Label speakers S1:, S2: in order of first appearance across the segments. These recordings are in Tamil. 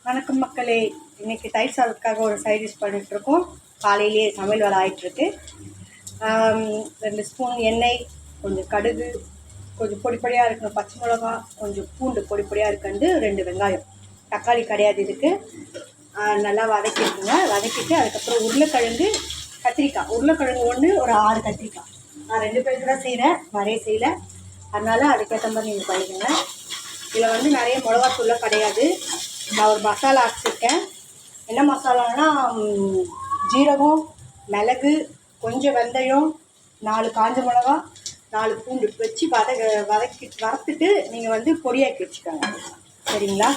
S1: வணக்கம் மக்களே. இன்றைக்கி தயிர் சாதத்துக்காக ஒரு சைட் டிஷ் பண்ணிகிட்ருக்கோம். காலையிலேயே சமையல் வேலை ஆகிட்டுருக்கு. 2 ஸ்பூன் எண்ணெய், கொஞ்சம் கடுகு, கொஞ்சம் பொடி பொடியாக இருக்கணும் பச்சை மிளகா, கொஞ்சம் பூண்டு பொடி பொடியாக இருக்கிறது, 2 வெங்காயம், தக்காளி கிடையாது இதுக்கு. நல்லா வதக்கிட்டுங்க. வதக்கிட்டு அதுக்கப்புறம் உருளைக்கிழங்கு, கத்திரிக்காய். உருளைக்கிழங்கு ஒன்று, ஒரு 6 கத்திரிக்காய். நான் 2 பேருக்கு தான் செய்கிறேன், நிறைய செய்யலை. அதனால் அதுக்கேற்ற மாதிரி நீங்கள் பண்ணிக்கோங்க. இதில் வந்து நிறைய மிளகாத்தூள்லாம் கிடையாது. நான் ஒரு மசாலா அரைச்சிருக்கேன். என்ன மசாலானா, ஜீரகம், மிளகு, கொஞ்சம் வெந்தயம், 4 காஞ்ச மிளகா, 4 பூண்டு வச்சு வறுத்துட்டு நீங்கள் வந்து பொடியாக்கி வச்சுக்கோங்க. சரிங்களா?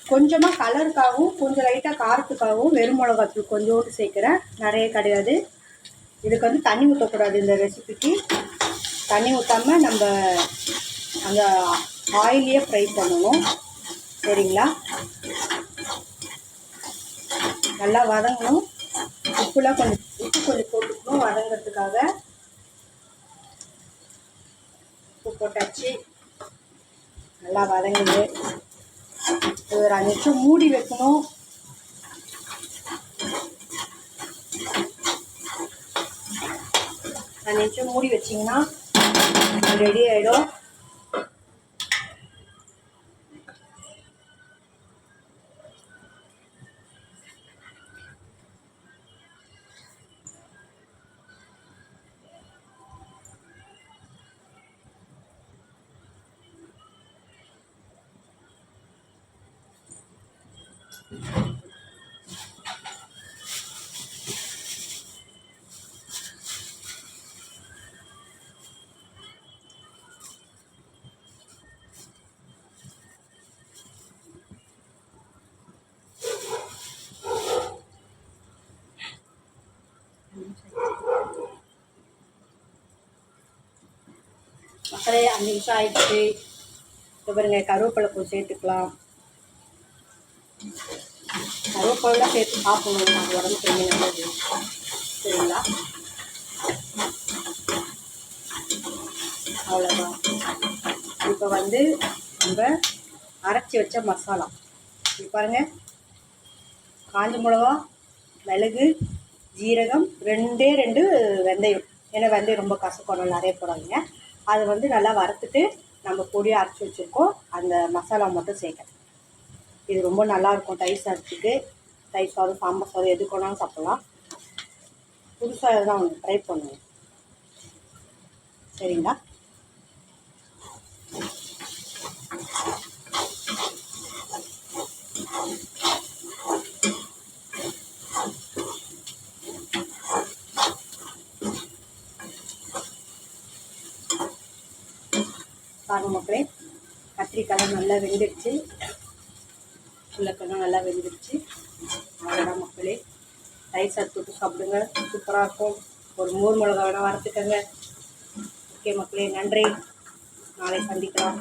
S1: கொஞ்சமாக கலருக்காகவும் கொஞ்சம் லைட்டாக காரத்துக்காகவும் வெறும் மிளகாத்தூள் கொஞ்சோண்டு சேர்க்குறேன், நிறைய கிடையாது. இதுக்கு வந்து தண்ணி ஊற்றக்கூடாது. இந்த ரெசிபிக்கு தண்ணி ஊற்றாமல் நம்ம அந்த ஆயிலையே ஃப்ரை பண்ணணும். சரிங்களா? நல்லா வதங்கணும். உப்பு கொஞ்சம் போட்டுக்கணும் வதங்கிறதுக்காக. உப்பு போட்டாச்சு. நல்லா வதங்குது. ஒரு 5 நிமிஷம் மூடி வைக்கணும். மூடி வச்சிங்கன்னா ரெடி ஆகிடும். மக்களே, 5 நிமிஷம் ஆயிடுச்சு. இப்போ பாருங்க, கருவேப்பிலை கொஞ்சம் சேர்த்துக்கலாம். கருவேப்பிலாம் சேர்த்து சாப்பிடணும், அது உடம்புக்கு ரொம்ப நல்லது. சரிங்களா? அவ்வளோதான். இப்போ வந்து நம்ம அரைச்சி வச்ச மசாலா இது பாருங்கள். காஞ்ச மிளகா, மிளகு, ஜீரகம், 2 வெந்தயம். ஏன்னா வெந்தயம் ரொம்ப கசக்கணும், நிறைய போடாதீங்க. அதை வந்து நல்லா வறுத்துட்டு நம்ம பொடியை அரைச்சி வச்சுருக்கோம். அந்த மசாலா மட்டும் சேர்க்க. இது ரொம்ப நல்லாயிருக்கும் தயிர் சாதத்துக்கு. தயிர் சாதம், சாம்பார் சாதம் எது கொண்டாலும் சாப்பிட்லாம். புதுசாக தான் ஒன்று ட்ரை பண்ணுவேன். சரிங்களா? பாருங்க மக்களே, கத்திரிக்காய் நல்லா வெந்துடுச்சு, உருளைக்கிழங்கு நல்லா வெந்துடுச்சு. அவ்வளோதான் மக்களே. தயிர் சாதம் தொட்டு சாப்பிடுங்க, சூப்பராக இருக்கும். ஒரு மோர் மிளகா வேணால் வறுத்துக்கங்க. ஓகே மக்களே, நன்றி. நாளை சந்திக்கலாம்.